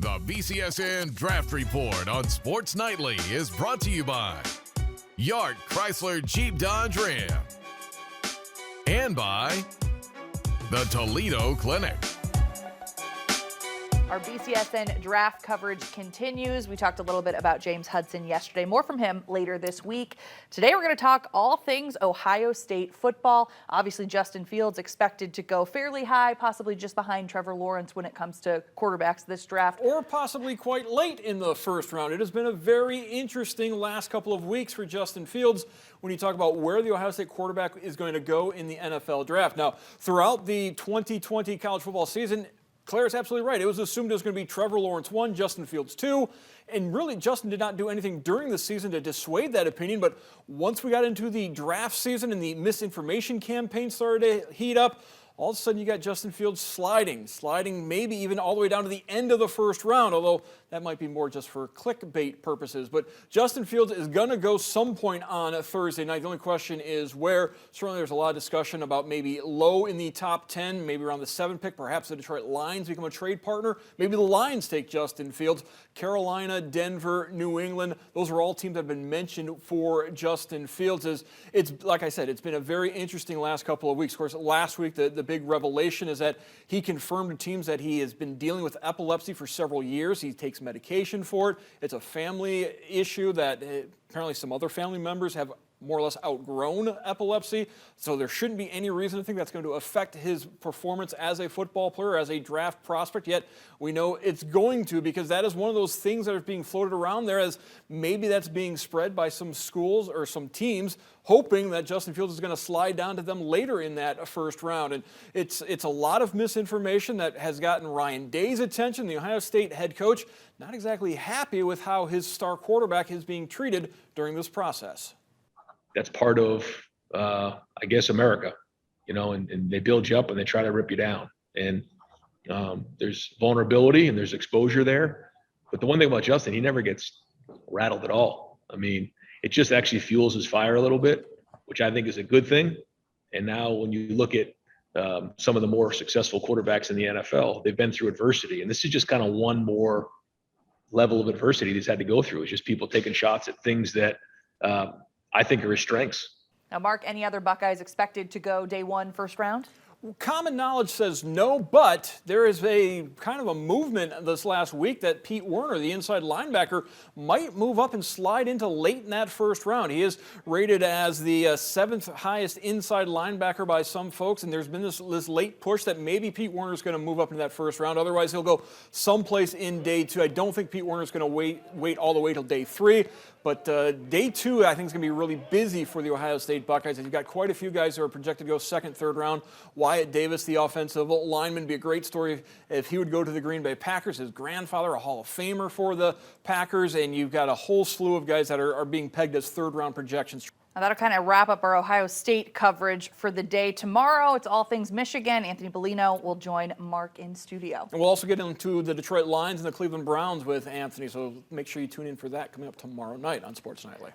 The BCSN Draft Report on Sports Nightly is brought to you by Yard Chrysler Jeep Dodge Ram and by the Toledo Clinic. Our BCSN draft coverage continues. We talked a little bit about James Hudson yesterday. More from him later this week. Today we're going to talk all things Ohio State football. Obviously, Justin Fields expected to go fairly high, possibly just behind Trevor Lawrence when it comes to quarterbacks this draft. Or possibly quite late in the first round. It has been a very interesting last couple of weeks for Justin Fields when you talk about where the Ohio State quarterback is going to go in the NFL draft. Now, throughout the 2020 college football season, Claire's absolutely right. It was assumed it was going to be Trevor Lawrence 1, Justin Fields 2, and really Justin did not do anything during the season to dissuade that opinion, but once we got into the draft season and the misinformation campaign started to heat up, all of a sudden you got Justin Fields sliding maybe even all the way down to the end of the first round, although that might be more just for clickbait purposes. But Justin Fields is going to go some point on a Thursday night. The only question is where. Certainly there's a lot of discussion about maybe low in the top 10, maybe around the 7th pick. Perhaps the Detroit Lions become a trade partner. Maybe the Lions take Justin Fields. Carolina, Denver, New England, those are all teams that have been mentioned for Justin Fields. It's like I said, it's been a very interesting last couple of weeks. Of course, last week the big revelation is that he confirmed to teams that he has been dealing with epilepsy for several years. He takes medication for it. It's a family issue that apparently some other family members have more or less outgrown epilepsy, so there shouldn't be any reason to think that's going to affect his performance as a football player, as a draft prospect, yet we know it's going to, because that is one of those things that are being floated around there as maybe that's being spread by some schools or some teams hoping that Justin Fields is going to slide down to them later in that first round. And it's a lot of misinformation that has gotten Ryan Day's attention, the Ohio State head coach, not exactly happy with how his star quarterback is being treated during this process. That's part of, I guess, America, and they build you up and they try to rip you down. And there's vulnerability and there's exposure there. But the one thing about Justin, he never gets rattled at all. I mean, it just actually fuels his fire a little bit, which I think is a good thing. And now when you look at some of the more successful quarterbacks in the NFL, they've been through adversity. And this is just kind of one more level of adversity he's had to go through. It's just people taking shots at things that I think are his strengths. Now, Mark, any other Buckeyes expected to go day one, first round? Common knowledge says no, but there is a kind of a movement this last week that Pete Werner, the inside linebacker, might move up and slide into late in that first round. He is rated as the 7th highest inside linebacker by some folks, and there's been this late push that maybe Pete Werner is going to move up into that first round. Otherwise, he'll go someplace in day 2. I don't think Pete Werner is going to wait all the way till day 3. But day 2, I think, is going to be really busy for the Ohio State Buckeyes. You've got quite a few guys who are projected to go 2nd, 3rd round. Wyatt Davis, the offensive lineman, would be a great story if he would go to the Green Bay Packers. His grandfather, a Hall of Famer for the Packers. And you've got a whole slew of guys that are being pegged as 3rd-round projections. Now that'll kind of wrap up our Ohio State coverage for the day. Tomorrow, it's all things Michigan. Anthony Bellino will join Mark in studio. And we'll also get into the Detroit Lions and the Cleveland Browns with Anthony, so make sure you tune in for that coming up tomorrow night on Sports Nightly.